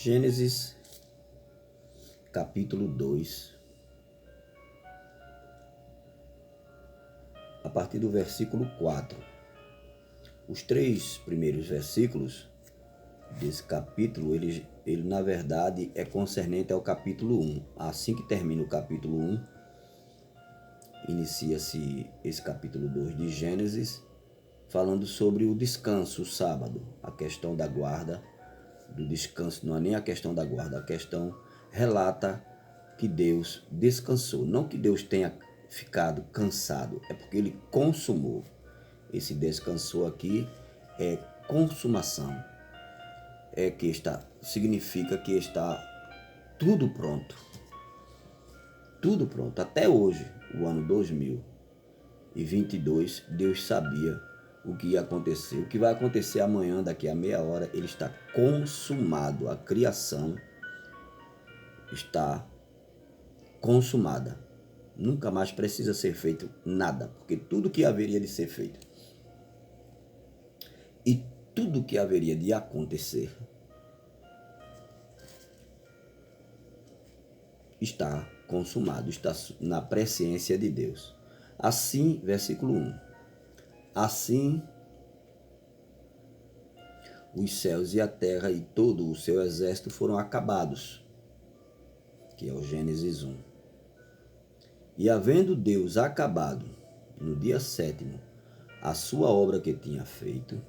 Gênesis, capítulo 2, a partir do versículo 4. Os 3 primeiros versículos desse capítulo, ele na verdade é concernente ao capítulo 1. Assim que termina o capítulo 1, inicia-se esse capítulo 2 de Gênesis, falando sobre o descanso, o sábado, a questão da guarda, do descanso. Não é nem a questão da guarda, a questão relata que Deus descansou. Não que Deus tenha ficado cansado, é porque ele consumou. Esse descansou aqui é consumação. Significa que está tudo pronto. Tudo pronto. Até hoje, o ano 2022, Deus sabia o que ia acontecer. O que vai acontecer amanhã, daqui a meia hora, ele está consumado. A criação está consumada. Nunca mais precisa ser feito nada, porque tudo que haveria de ser feito e tudo que haveria de acontecer está consumado, está na presciência de Deus. Assim, versículo 1. Assim, os céus e a terra e todo o seu exército foram acabados, que é o Gênesis 1. E havendo Deus acabado, no dia 7º, a sua obra que tinha feito,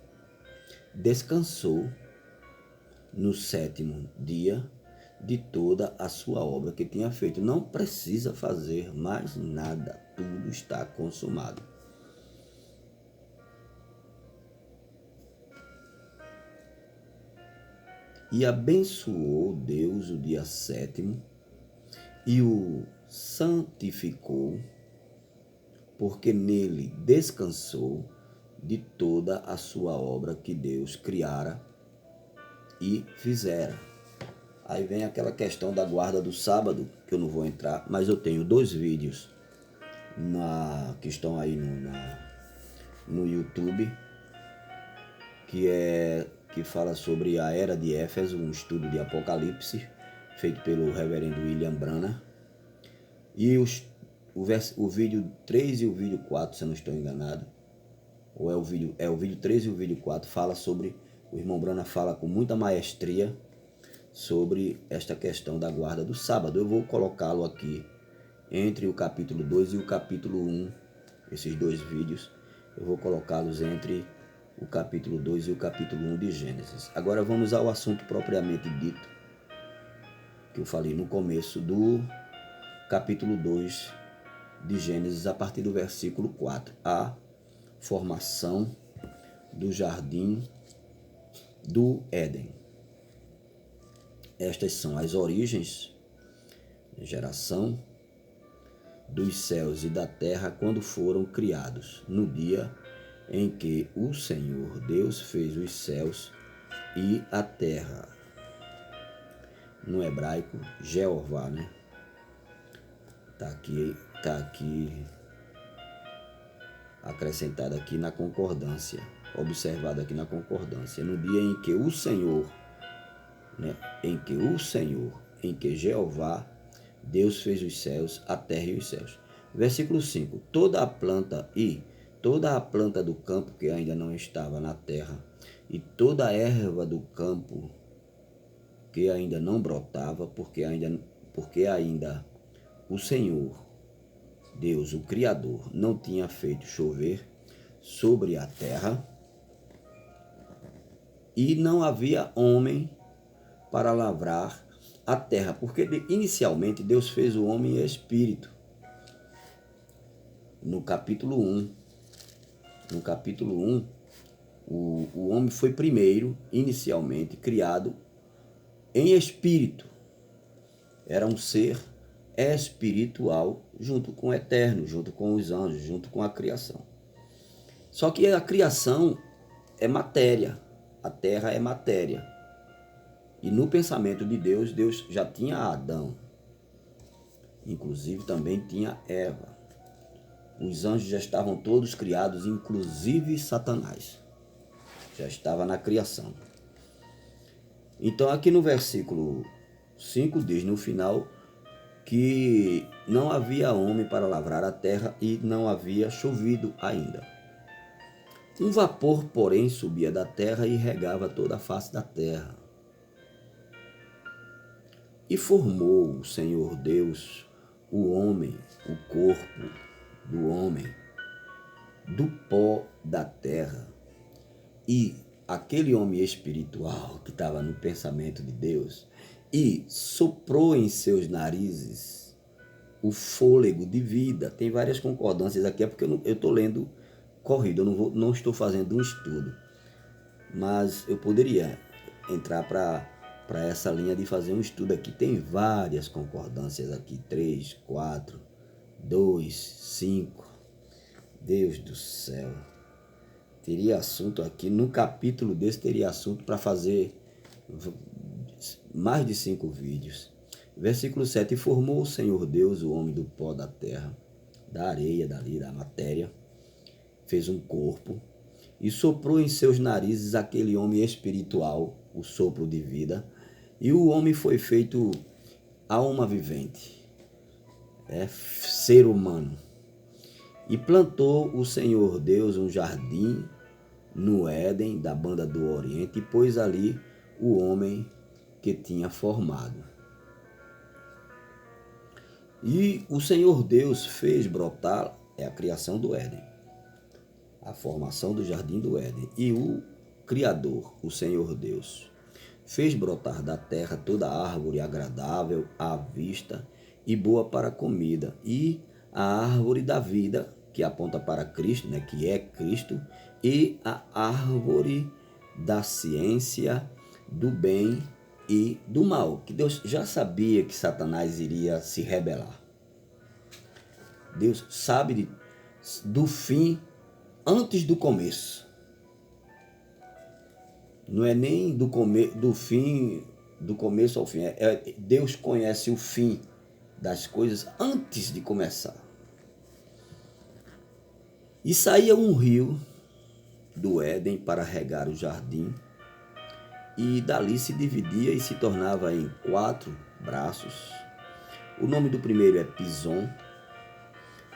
descansou no 7º dia de toda a sua obra que tinha feito. Não precisa fazer mais nada, tudo está consumado. E abençoou Deus o dia 7º e o santificou, porque nele descansou de toda a sua obra que Deus criara e fizera. Aí vem aquela questão da guarda do sábado, que eu não vou entrar, mas eu tenho 2 vídeos que estão aí no YouTube, que fala sobre a era de Éfeso, um estudo de Apocalipse, feito pelo reverendo William Branham. E o vídeo 3 e o vídeo 4, se eu não estou enganado, ou o vídeo 3 e o vídeo 4, fala sobre, o irmão Branham fala com muita maestria sobre esta questão da guarda do sábado. Eu vou colocá-lo aqui entre o capítulo 2 e o capítulo 1, esses 2 vídeos, eu vou colocá-los entre o capítulo 2 e o capítulo 1 de Gênesis. Agora vamos ao assunto propriamente dito, que eu falei no começo do capítulo 2 de Gênesis, a partir do versículo 4. A formação do jardim do Éden. Estas são as origens, geração dos céus e da terra quando foram criados, no dia em que o Senhor Deus fez os céus e a terra. No hebraico, Jeová, né? Tá aqui acrescentado aqui na concordância, observado aqui na concordância. No dia em que o Senhor, né? Em que Jeová, Deus fez os céus, a terra e os céus. Versículo 5. Toda a planta do campo que ainda não estava na terra, e toda a erva do campo que ainda não brotava, porque ainda o Senhor, Deus, o Criador, não tinha feito chover sobre a terra, e não havia homem para lavrar a terra, porque inicialmente Deus fez o homem espírito. No capítulo 1, o homem foi primeiro, inicialmente, criado em espírito. Era um ser espiritual, junto com o eterno, junto com os anjos, junto com a criação. Só que a criação é matéria, a terra é matéria. E no pensamento de Deus, Deus já tinha Adão, inclusive também tinha Eva. Os anjos já estavam todos criados, inclusive Satanás. Já estava na criação. Então aqui no versículo 5 diz no final que não havia homem para lavrar a terra e não havia chovido ainda. Um vapor, porém, subia da terra e regava toda a face da terra. E formou o Senhor Deus o homem, o corpo do homem, do pó da terra. E aquele homem espiritual que estava no pensamento de Deus e soprou em seus narizes o fôlego de vida. Tem várias concordâncias aqui, é porque eu estou lendo corrido, eu não estou fazendo um estudo. Mas eu poderia entrar para essa linha de fazer um estudo aqui. Tem várias concordâncias aqui, 3, 4, 2, 5. Deus do céu. Teria assunto aqui, no capítulo desse teria assunto para fazer mais de 5 vídeos. Versículo 7. E formou o Senhor Deus o homem do pó da terra, da areia, da matéria, fez um corpo e soprou em seus narizes aquele homem espiritual, o sopro de vida, e o homem foi feito alma vivente, ser humano. E plantou o Senhor Deus um jardim no Éden da banda do Oriente e pôs ali o homem que tinha formado. E o Senhor Deus fez brotar, a criação do Éden, a formação do jardim do Éden. E o Criador, o Senhor Deus, fez brotar da terra toda árvore agradável à vista e boa para a comida, e a árvore da vida, que aponta para Cristo, que é Cristo, e a árvore da ciência do bem e do mal, que Deus já sabia que Satanás iria se rebelar. Deus sabe do fim antes do começo. Não é nem do fim, do começo ao fim. Deus conhece o fim das coisas antes de começar. E saía um rio do Éden para regar o jardim, e dali se dividia e se tornava em 4 braços. O nome do primeiro é Pison.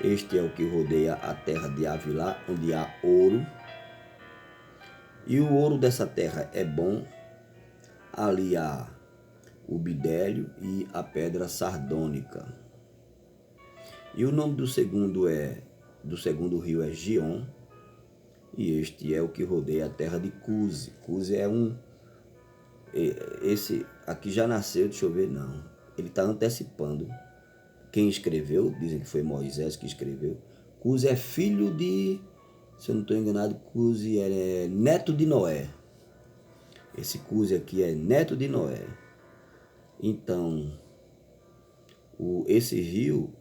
Este é o que rodeia a terra de Havilá, onde há ouro. E o ouro dessa terra é bom. Ali há o bidélio e a pedra sardônica. E o nome do segundo rio é Gion. E este é o que rodeia a terra de Cuse. Cuse é esse aqui já nasceu, deixa eu ver, não. Ele está antecipando. Quem escreveu, dizem que foi Moisés que escreveu. Cuse é filho de, se eu não estou enganado, Cuse é neto de Noé. Esse Cuse aqui é neto de Noé. Então, esse rio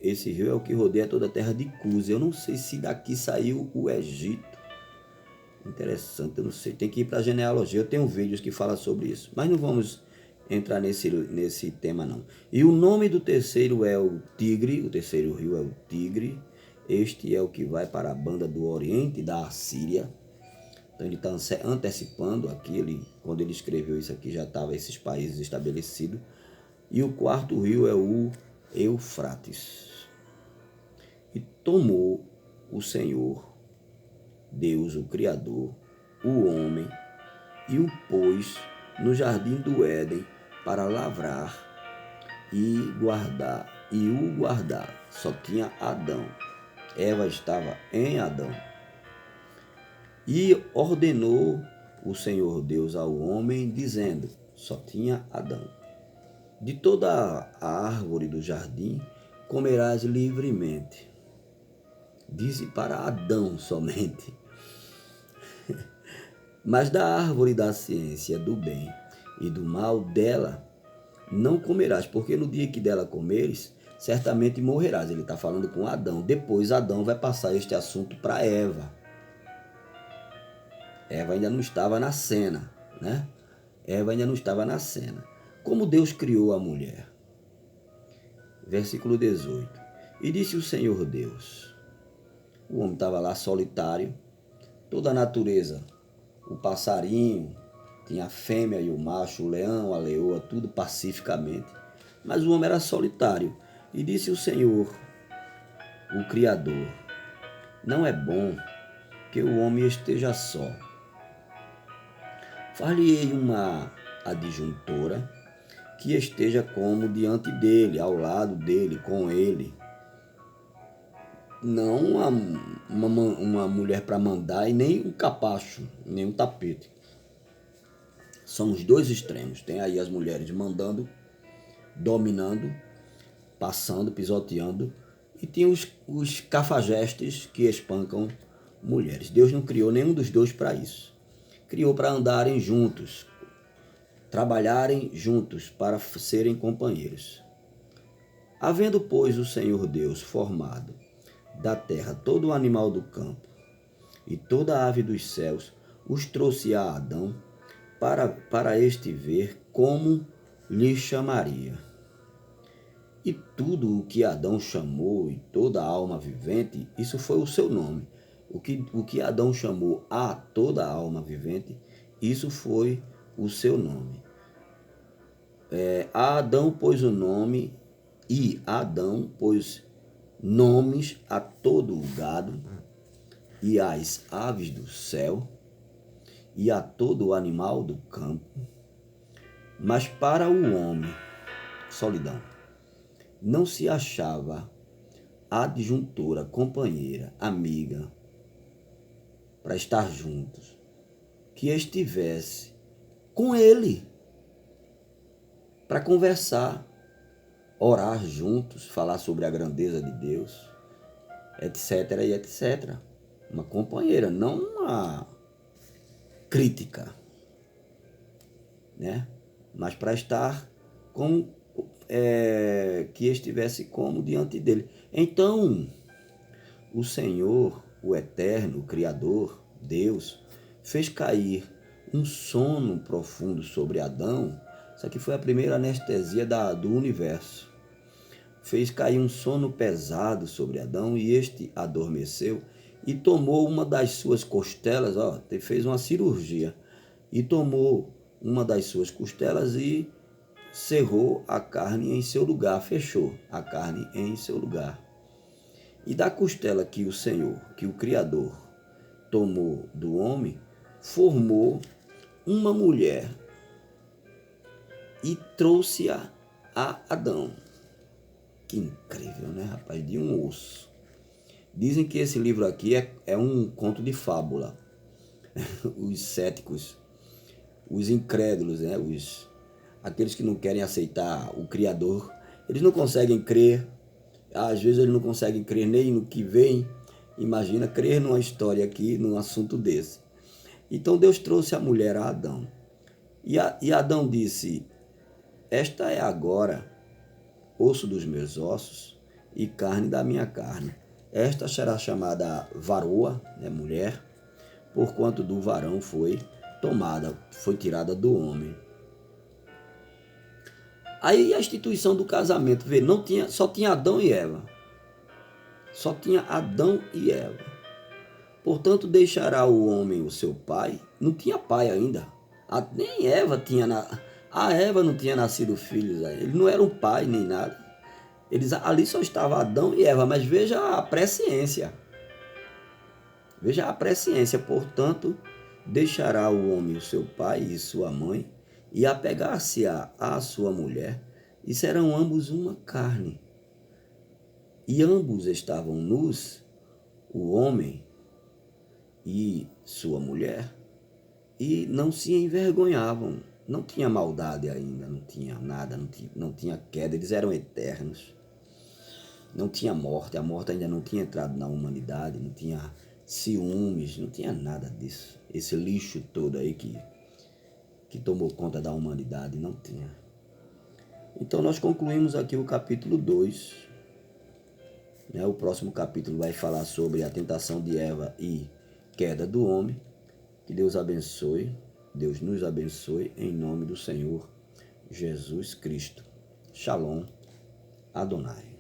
é o que rodeia toda a terra de Cuse. Eu não sei se daqui saiu o Egito. Interessante, eu não sei. Tem que ir para a genealogia. Eu tenho vídeos que falam sobre isso. Mas não vamos entrar nesse tema, não. E o nome do terceiro é o Tigre. O terceiro rio é o Tigre. Este é o que vai para a banda do Oriente da Assíria. Então ele está antecipando aqui. Quando ele escreveu isso aqui, já estavam esses países estabelecidos. E o quarto rio é o Eufrates. E tomou o Senhor Deus, o Criador, o homem, e o pôs no jardim do Éden para lavrar e o guardar. Só tinha Adão. Eva estava em Adão. E ordenou o Senhor Deus ao homem, dizendo, só tinha Adão: de toda a árvore do jardim comerás livremente. Disse para Adão somente. Mas da árvore da ciência do bem e do mal dela não comerás, porque no dia que dela comeres, certamente morrerás. Ele está falando com Adão. Depois Adão vai passar este assunto para Eva. Eva ainda não estava na cena, né? Eva ainda não estava na cena. Como Deus criou a mulher. Versículo 18. E disse o Senhor Deus. O homem estava lá solitário, toda a natureza. O passarinho Tinha a fêmea e o macho, o leão, a leoa, tudo pacificamente. Mas o homem era solitário. E disse o Senhor, o Criador: não é bom que o homem esteja só. Far-lhe-ei uma adjuntora que esteja como diante dele, ao lado dele, com ele. Não uma mulher para mandar e nem um capacho, nem um tapete. São os dois extremos. Tem aí as mulheres mandando, dominando, passando, pisoteando. E tem os cafajestes que espancam mulheres. Deus não criou nenhum dos dois para isso. Criou para andarem juntos, trabalharem juntos, para serem companheiros. Havendo, pois, o Senhor Deus formado da terra todo o animal do campo e toda a ave dos céus, os trouxe a Adão para este ver como lhe chamaria. E tudo o que Adão chamou e toda a alma vivente, isso foi o seu nome. O que Adão chamou a toda a alma vivente, isso foi o seu nome. A Adão pôs o nome, e Adão pôs nomes a todo o gado, e às aves do céu, e a todo o animal do campo. Mas para o homem, solidão, não se achava adjuntora, companheira, amiga, para estar juntos, que estivesse com ele, para conversar, orar juntos, falar sobre a grandeza de Deus, etc. e etc. Uma companheira, não uma crítica, né? Mas para estar que estivesse como diante dele. Então, o Senhor, o Eterno, o Criador, Deus, fez cair um sono profundo sobre Adão. Isso aqui foi a primeira anestesia do universo. Fez cair um sono pesado sobre Adão e este adormeceu e tomou uma das suas costelas, fez uma cirurgia, e tomou uma das suas costelas e cerrou a carne em seu lugar, fechou a carne em seu lugar. E da costela que o Senhor, que o Criador, tomou do homem, formou uma mulher e trouxe-a a Adão. Que incrível, né, rapaz? De um osso. Dizem que esse livro aqui é um conto de fábula. Os céticos, os incrédulos, né? Aqueles que não querem aceitar o Criador, eles não conseguem crer. Às vezes eles não conseguem crer nem no que vem. Imagina crer numa história aqui, num assunto desse. Então Deus trouxe a mulher a Adão. E Adão disse: esta é agora osso dos meus ossos e carne da minha carne. Esta será chamada varoa, né, mulher, porquanto do varão foi tirada do homem. Aí a instituição do casamento, vê, só tinha Adão e Eva. Só tinha Adão e Eva. Portanto, deixará o homem o seu pai. Não tinha pai ainda. Nem Eva tinha. A Eva não tinha nascido filhos. Ele não era um pai nem nada. Ali só estava Adão e Eva. Mas veja a presciência. Veja a presciência. Portanto, deixará o homem o seu pai e sua mãe, e apegar-se à sua mulher, e serão ambos uma carne. E ambos estavam nus, o homem e sua mulher, e não se envergonhavam. Não tinha maldade ainda, não tinha nada, não tinha queda, eles eram eternos. Não tinha morte, a morte ainda não tinha entrado na humanidade, não tinha ciúmes, não tinha nada disso. Esse lixo todo aí que tomou conta da humanidade, não tinha. Então nós concluímos aqui o capítulo 2. Né? O próximo capítulo vai falar sobre a tentação de Eva e queda do homem. Que Deus abençoe, Deus nos abençoe, em nome do Senhor Jesus Cristo. Shalom, Adonai.